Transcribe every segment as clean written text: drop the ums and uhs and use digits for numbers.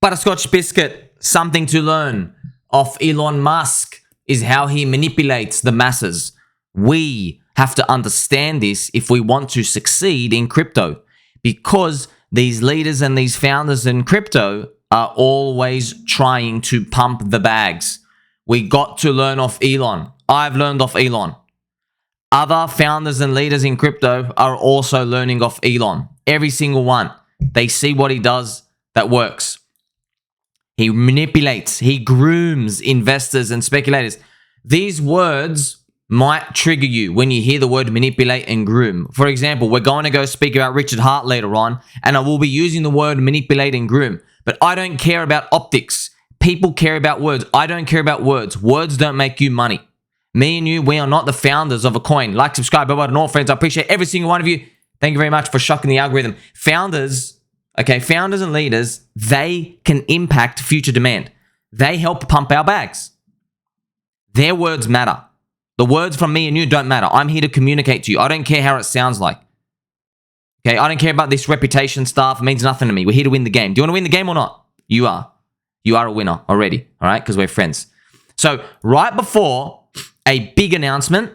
Butterscotch biscuit, something to learn off Elon Musk is how he manipulates the masses. We have to understand this if we want to succeed in crypto, because these leaders and these founders in crypto are always trying to pump the bags. We got to learn off Elon. I've learned off Elon. Other founders and leaders in crypto are also learning off Elon. Every single one. They see what he does that works. He manipulates, he grooms investors and speculators. These words might trigger you when you hear the word manipulate and groom. For example, we're going to go speak about Richard Hart later on, and I will be using the word manipulate and groom. But I don't care about optics. People care about words. I don't care about words. Words don't make you money. Me and you, we are not the founders of a coin. Like, subscribe, bye-bye to all friends. I appreciate every single one of you. Thank you very much for shocking the algorithm. Founders and leaders, they can impact future demand. They help pump our bags. Their words matter. The words from me and you don't matter. I'm here to communicate to you. I don't care how it sounds like. Okay, I don't care about this reputation stuff. It means nothing to me. We're here to win the game. Do you want to win the game or not? You are. You are a winner already, all right? Because we're friends. So right before a big announcement,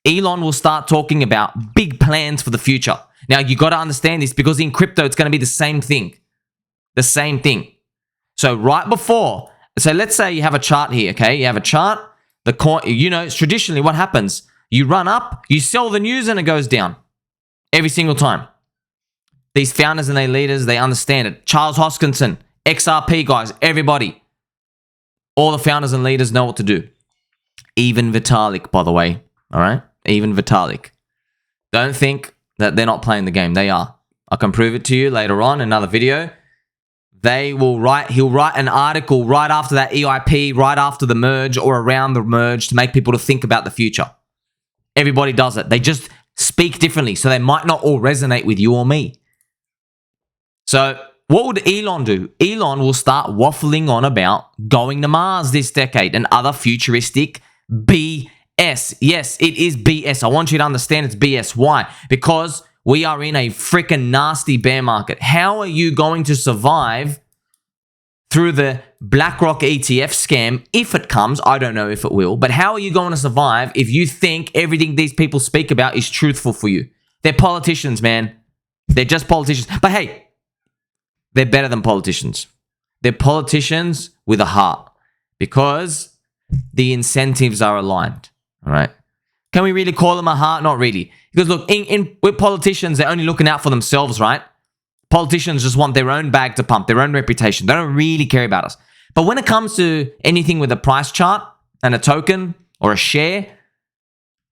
Elon will start talking about big plans for the future. Now, you got to understand this, because in crypto, it's going to be the same thing. The same thing. So right before, so let's say you have a chart here, okay? You have a chart. The coin, it's traditionally what happens. You run up, you sell the news, and it goes down. Every single time. These founders and their leaders, they understand it. Charles Hoskinson, XRP guys, everybody. All the founders and leaders know what to do. Even Vitalik, by the way. All right? Even Vitalik. Don't think that they're not playing the game. They are. I can prove it to you later on in another video. He'll write an article right after that EIP, right after the merge or around the merge, to make people to think about the future. Everybody does it. They just speak differently, so they might not all resonate with you or me. So what would Elon do? Elon will start waffling on about going to Mars this decade and other futuristic BS. Yes, it is BS. I want you to understand it's BS. Why? Because we are in a freaking nasty bear market. How are you going to survive through the BlackRock ETF scam if it comes? I don't know if it will. But how are you going to survive if you think everything these people speak about is truthful for you? They're politicians, man. They're just politicians. But hey, they're better than politicians. They're politicians with a heart, because the incentives are aligned. All right. Can we really call them a heart? Not really. Because look, with politicians, they're only looking out for themselves, right? Politicians just want their own bag to pump, their own reputation. They don't really care about us. But when it comes to anything with a price chart and a token or a share,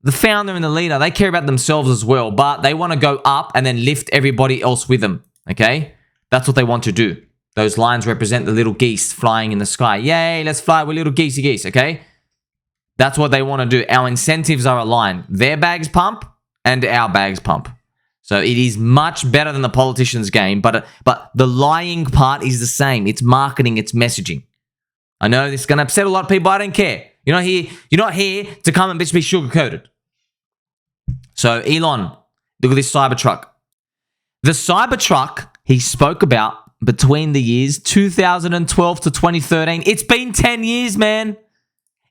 the founder and the leader, they care about themselves as well, but they want to go up and then lift everybody else with them, okay? That's what they want to do. Those lines represent the little geese flying in the sky. Yay, let's fly with little geesey geese, okay? That's what they want to do. Our incentives are aligned. Their bags pump and our bags pump. So it is much better than the politicians' game, but the lying part is the same. It's marketing, it's messaging. I know this is going to upset a lot of people. I don't care. You're not here to come and just be sugar-coated. So Elon, look at this Cybertruck. The Cybertruck he spoke about between the years 2012 to 2013. It's been 10 years, man.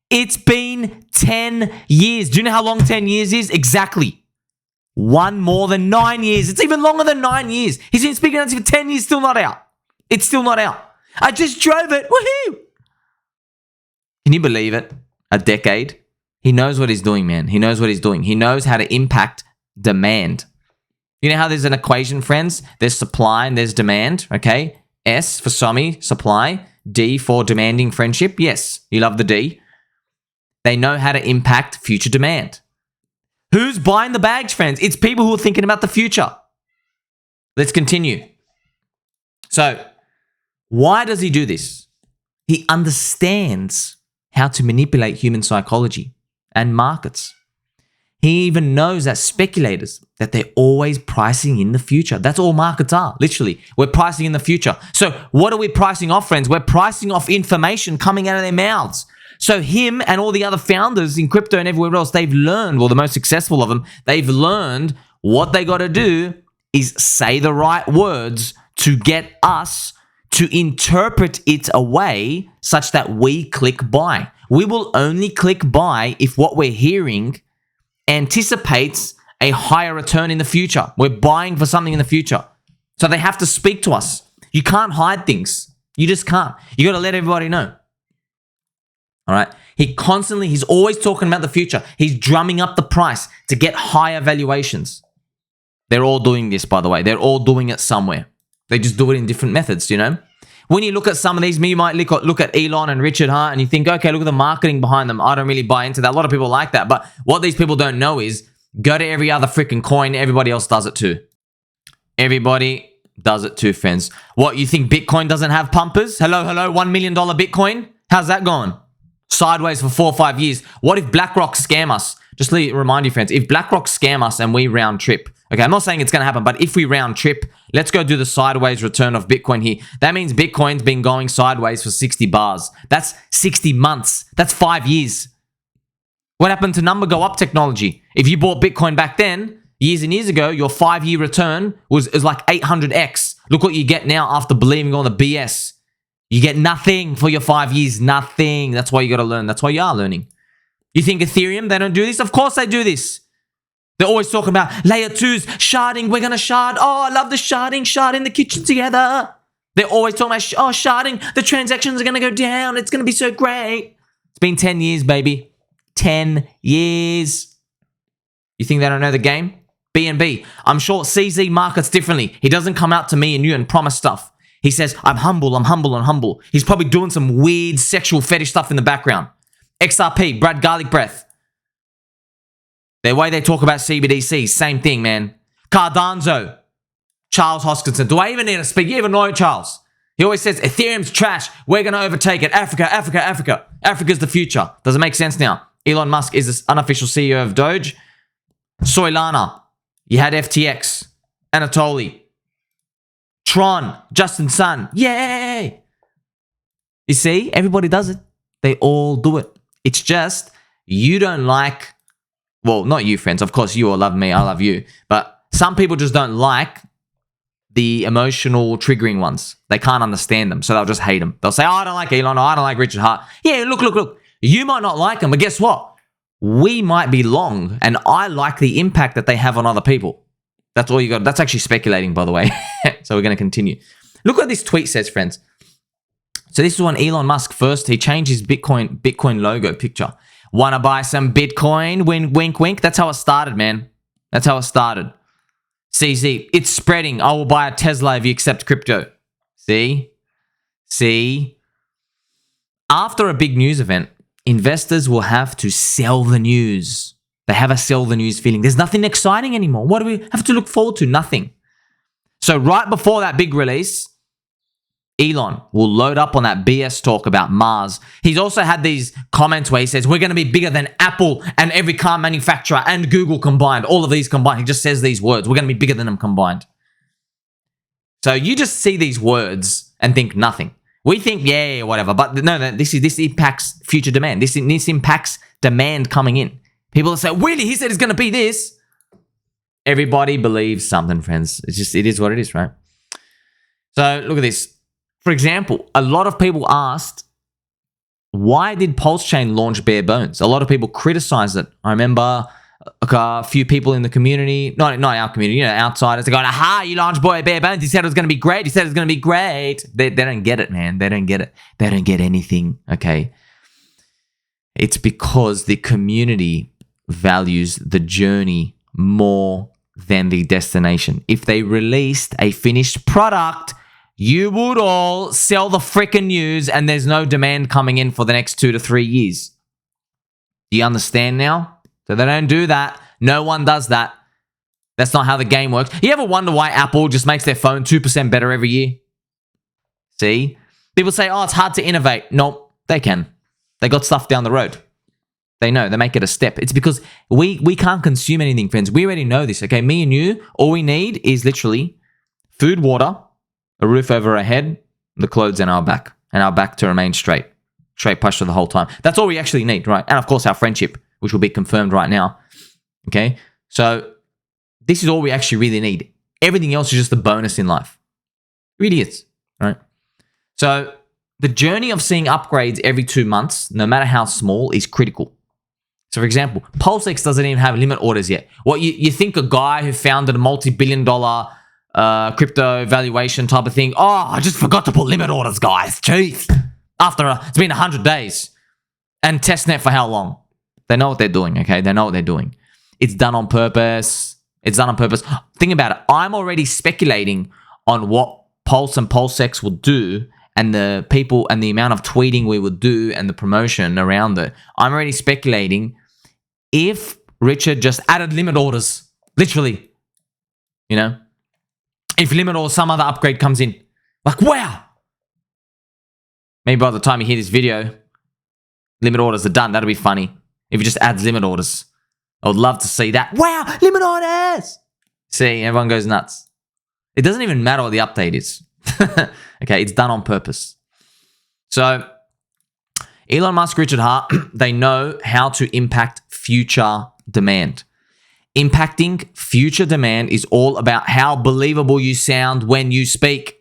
It's been 10 years. Do you know how long 10 years is? Exactly. One more than 9 years. It's even longer than 9 years. He's been speaking on it for 10 years, still not out. It's still not out. I just drove it. Woohoo! Can you believe it? A decade. He knows what he's doing, man. He knows what he's doing. He knows how to impact demand. You know how there's an equation, friends? There's supply and there's demand, okay? S for Somi, supply. D for demanding friendship. Yes, you love the D. They know how to impact future demand. Who's buying the bags, friends? It's people who are thinking about the future. Let's continue. So, why does he do this? He understands how to manipulate human psychology and markets. He even knows that speculators, that they're always pricing in the future. That's all markets are, literally. We're pricing in the future. So what are we pricing off, friends? We're pricing off information coming out of their mouths. So him and all the other founders in crypto and everywhere else, they've learned, well, the most successful of them, they've learned what they got to do is say the right words to get us to interpret it away such that we click buy. We will only click buy if what we're hearing anticipates a higher return in the future. We're buying for something in the future. So they have to speak to us. You can't hide things. You just can't. You got to let everybody know. All right. He's always talking about the future. He's drumming up the price to get higher valuations. They're all doing this, by the way. They're all doing it somewhere. They just do it in different methods, you know? When you look at some of these, you might look at Elon and Richard Hart and you think, okay, look at the marketing behind them. I don't really buy into that. A lot of people like that. But what these people don't know is go to every other freaking coin. Everybody else does it too. Everybody does it too, friends. What, you think Bitcoin doesn't have pumpers? Hello, $1 million Bitcoin? How's that going? Sideways for 4 or 5 years. What if BlackRock scam us? Just to remind you, friends, if BlackRock scam us and we round trip, okay, I'm not saying it's going to happen, but if we round trip, let's go do the sideways return of Bitcoin here. That means Bitcoin's been going sideways for 60 bars. That's 60 months. That's 5 years. What happened to number go up technology? If you bought Bitcoin back then, years and years ago, your 5-year return was like 800x. Look what you get now after believing all the BS. You get nothing for your 5 years. Nothing. That's why you got to learn. That's why you are learning. You think Ethereum, they don't do this? Of course they do this. They're always talking about layer 2s, sharding. We're going to shard. Oh, I love the sharding. Shard in the kitchen together. They're always talking about, sharding. The transactions are going to go down. It's going to be so great. It's been 10 years, baby. 10 years. You think they don't know the game? BNB. I'm sure CZ markets differently. He doesn't come out to me and you and promise stuff. He says, I'm humble, I'm humble, I'm humble. He's probably doing some weird sexual fetish stuff in the background. XRP, Brad Garlic Breath. The way they talk about CBDC, same thing, man. Cardano, Charles Hoskinson. Do I even need to speak? You even know Charles? He always says, Ethereum's trash. We're going to overtake it. Africa, Africa, Africa. Africa's the future. Does it make sense now? Elon Musk is the unofficial CEO of Doge. Solana. You had FTX. Anatoly. Tron. Justin Sun. Yay! You see? Everybody does it. They all do it. It's just you don't like... Well, not you, friends. Of course, you all love me. I love you. But some people just don't like the emotional triggering ones. They can't understand them, so they'll just hate them. They'll say, oh, I don't like Elon, or I don't like Richard Hart. Yeah, look. You might not like them, but guess what? We might be long, and I like the impact that they have on other people. That's all you got. That's actually speculating, by the way. So we're going to continue. Look what this tweet says, friends. So this is when Elon Musk first, he changed his Bitcoin logo picture. Want to buy some Bitcoin? Wink, wink. That's how it started, man. That's how it started. CZ, it's spreading. I will buy a Tesla if you accept crypto. See? After a big news event, investors will have to sell the news. They have a sell the news feeling. There's nothing exciting anymore. What do we have to look forward to? Nothing. So right before that big release, Elon will load up on that BS talk about Mars. He's also had these comments where he says, we're going to be bigger than Apple and every car manufacturer and Google combined. All of these combined. He just says these words. We're going to be bigger than them combined. So you just see these words and think nothing. We think, yeah, whatever. But no, this impacts future demand. This impacts demand coming in. People will say, really? He said it's going to be this. Everybody believes something, friends. It is what it is, right? So look at this. For example, a lot of people asked, why did Pulse Chain launch bare bones? A lot of people criticized it. I remember a few people in the community, not our community, outsiders, they're going, aha, you launched bare bones. He said it was going to be great. He said it was going to be great. They don't get it, man. They don't get it. They don't get anything, okay? It's because the community values the journey more than the destination. If they released a finished product, you would all sell the freaking news and there's no demand coming in for the next 2 to 3 years. Do you understand now? So they don't do that. No one does that. That's not how the game works. You ever wonder why Apple just makes their phone 2% better every year? See? People say, oh, it's hard to innovate. Nope, they can. They got stuff down the road. They know. They make it a step. It's because we can't consume anything, friends. We already know this, okay? Me and you, all we need is literally food, water, a roof over our head, the clothes and our back to remain straight posture the whole time. That's all we actually need, right? And of course, our friendship, which will be confirmed right now, okay? So this is all we actually really need. Everything else is just a bonus in life. We're idiots, right? So the journey of seeing upgrades every 2 months, no matter how small, is critical. So for example, PulseX doesn't even have limit orders yet. What you think a guy who founded a multi-billion-dollar crypto valuation type of thing, oh, I just forgot to put limit orders, guys. Jeez. It's been 100 days. And testnet for how long? They know what they're doing, okay? They know what they're doing. It's done on purpose. It's done on purpose. Think about it. I'm already speculating on what Pulse and PulseX will do and the people and the amount of tweeting we would do and the promotion around it. I'm already speculating if Richard just added limit orders, literally, if limit or some other upgrade comes in, like, wow. Maybe by the time you hear this video, limit orders are done. That'll be funny. If it just adds limit orders. I would love to see that. Wow, limit orders! See, everyone goes nuts. It doesn't even matter what the update is. Okay, it's done on purpose. So, Elon Musk, Richard Hart, they know how to impact future demand. Impacting future demand is all about how believable you sound when you speak.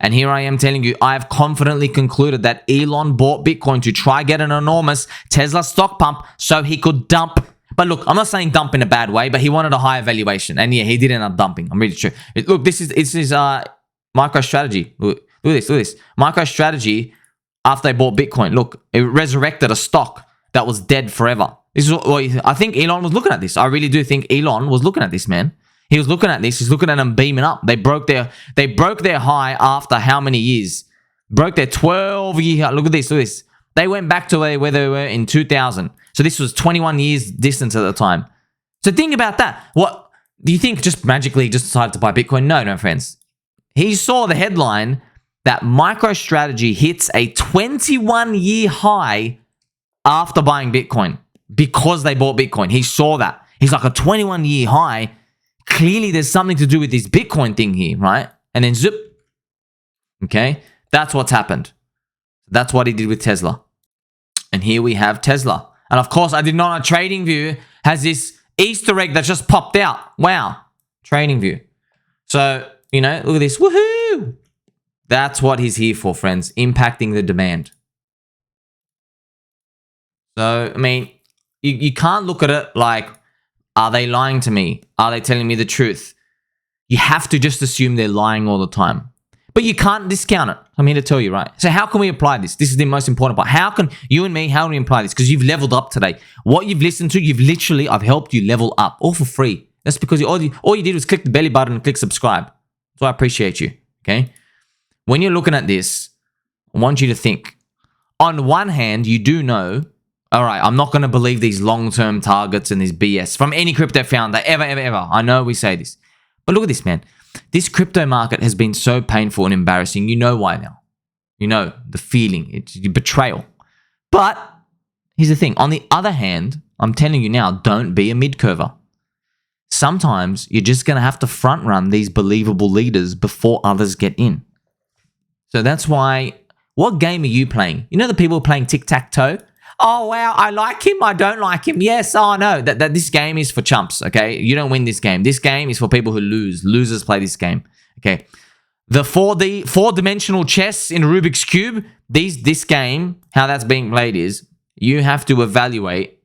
And here I am telling you, I have confidently concluded that Elon bought Bitcoin to try get an enormous Tesla stock pump so he could dump. But look, I'm not saying dump in a bad way, but he wanted a higher valuation. And yeah, he did end up dumping. I'm really sure. Look, this is MicroStrategy. Look at this. MicroStrategy, after they bought Bitcoin, look, it resurrected a stock that was dead forever. This is what I think Elon was looking at this. I really do think Elon was looking at this, man. He was looking at this. He's looking at them beaming up. They broke their high after how many years? Broke their 12-year high. Look at this. They went back to where they were in 2000. So this was 21 years distance at the time. So think about that. What do you think? Just magically just decided to buy Bitcoin? No, friends. He saw the headline that MicroStrategy hits a 21-year high after buying Bitcoin because they bought Bitcoin. He saw that. He's like, a 21-year high. Clearly, there's something to do with this Bitcoin thing here, right? And then zip. Okay? That's what's happened. That's what he did with Tesla. And here we have Tesla. And of course, I did not know TradingView has this Easter egg that just popped out. Wow. TradingView. So, look at this. Woohoo! That's what he's here for, friends. Impacting the demand. So, I mean, you can't look at it like, are they lying to me? Are they telling me the truth? You have to just assume they're lying all the time. But you can't discount it. I'm here to tell you, right? So how can we apply this? This is the most important part. How can you and me, how can we apply this? Because you've leveled up today. What you've listened to, I've helped you level up, all for free. That's because all you did was click the belly button and click subscribe. So I appreciate you, okay? When you're looking at this, I want you to think. On one hand, you do know, all right, I'm not going to believe these long-term targets and this BS from any crypto founder, ever. I know we say this. But look at this, man. This crypto market has been so painful and embarrassing. You know why now. You know the feeling. It's betrayal. But here's the thing. On the other hand, I'm telling you now, don't be a mid-curver. Sometimes you're just going to have to front-run these believable leaders before others get in. So that's why, what game are you playing? You know the people playing tic-tac-toe? Oh, wow, I like him, I don't like him. Yes, oh, no, that this game is for chumps, okay? You don't win this game. This game is for people who lose. Losers play this game, okay? The four-dimensional chess in Rubik's Cube, this game, how that's being played is, you have to evaluate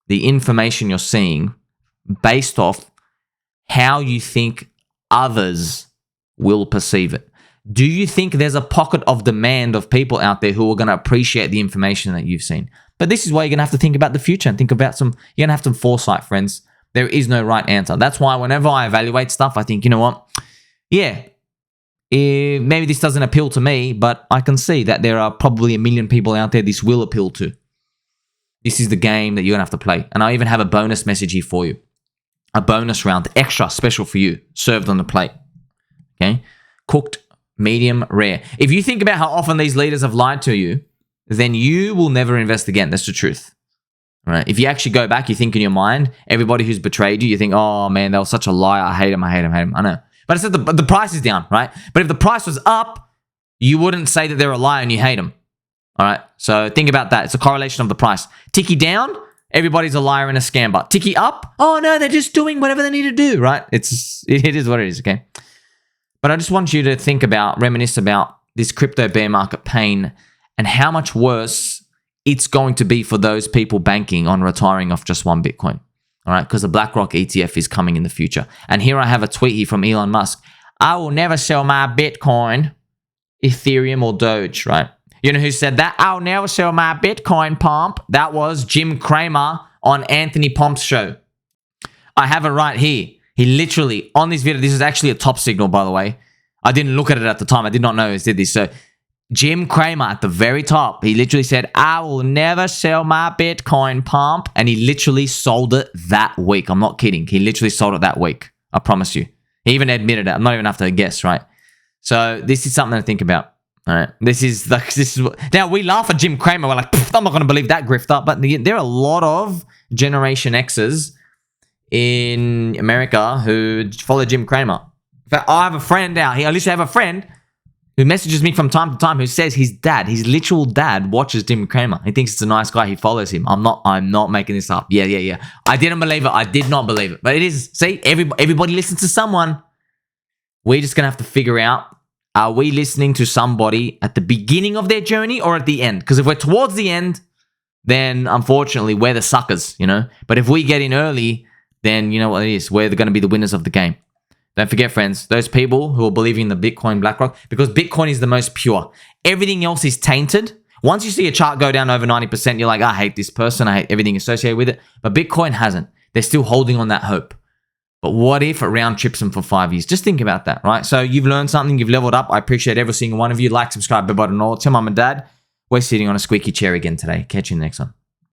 the information you're seeing based off how you think others will perceive it. Do you think there's a pocket of demand of people out there who are going to appreciate the information that you've seen? But this is why you're going to have to think about the future and think about you're going to have some foresight, friends. There is no right answer. That's why whenever I evaluate stuff, I think, you know what? Yeah, maybe this doesn't appeal to me, but I can see that there are probably 1 million people out there this will appeal to. This is the game that you're going to have to play. And I even have a bonus message here for you. A bonus round, extra special for you, served on the plate. Okay? Cooked, medium, rare. If you think about how often these leaders have lied to you, then you will never invest again. That's the truth. All right? If you actually go back, you think in your mind, everybody who's betrayed you, you think, oh man, they were such a liar. I hate him. I know. But I said the price is down, right? But if the price was up, you wouldn't say that they're a liar and you hate them. All right? So think about that. It's a correlation of the price. Ticky down, everybody's a liar and a scammer. Ticky up, oh no, they're just doing whatever they need to do, right? It is what it is, okay? But I just want you to think about, reminisce about this crypto bear market pain and how much worse it's going to be for those people banking on retiring off just one Bitcoin. All right, because the BlackRock ETF is coming in the future. And here I have a tweet here from Elon Musk. I will never sell my Bitcoin, Ethereum, or Doge, right? You know who said that? I'll never sell my Bitcoin, pump. That was Jim Cramer on Anthony Pomp's show. I have it right here. He literally, on this video, this is actually a top signal, by the way. I didn't look at it at the time. I did not know he did this. So Jim Cramer at the very top, he literally said, I will never sell my Bitcoin, pump. And he literally sold it that week. I'm not kidding. He literally sold it that week. I promise you. He even admitted it. I'm not even have to guess, right? So this is something to think about. All right. Now we laugh at Jim Cramer. We're like, I'm not going to believe that grifter. But there are a lot of Generation X's in America who follow Jim Cramer. In fact, I have a friend out here. I literally have a friend who messages me from time to time who says his literal dad watches Jim Cramer. He thinks it's a nice guy. He follows him. I'm not making this up. Yeah. I didn't believe it. I did not believe it. But it is. See, everybody listens to someone. We're just going to have to figure out, are we listening to somebody at the beginning of their journey or at the end? Because if we're towards the end, then unfortunately we're the suckers, you know. But if we get in early, then you know what it is. We're going to be the winners of the game. Don't forget, friends, those people who are believing in the Bitcoin BlackRock, because Bitcoin is the most pure. Everything else is tainted. Once you see a chart go down over 90%, you're like, I hate this person. I hate everything associated with it. But Bitcoin hasn't. They're still holding on that hope. But what if it round trips them for 5 years? Just think about that, right? So you've learned something. You've leveled up. I appreciate every single one of you. Like, subscribe, bell button, all. Tell mum and dad, we're sitting on a squeaky chair again today. Catch you in the next one.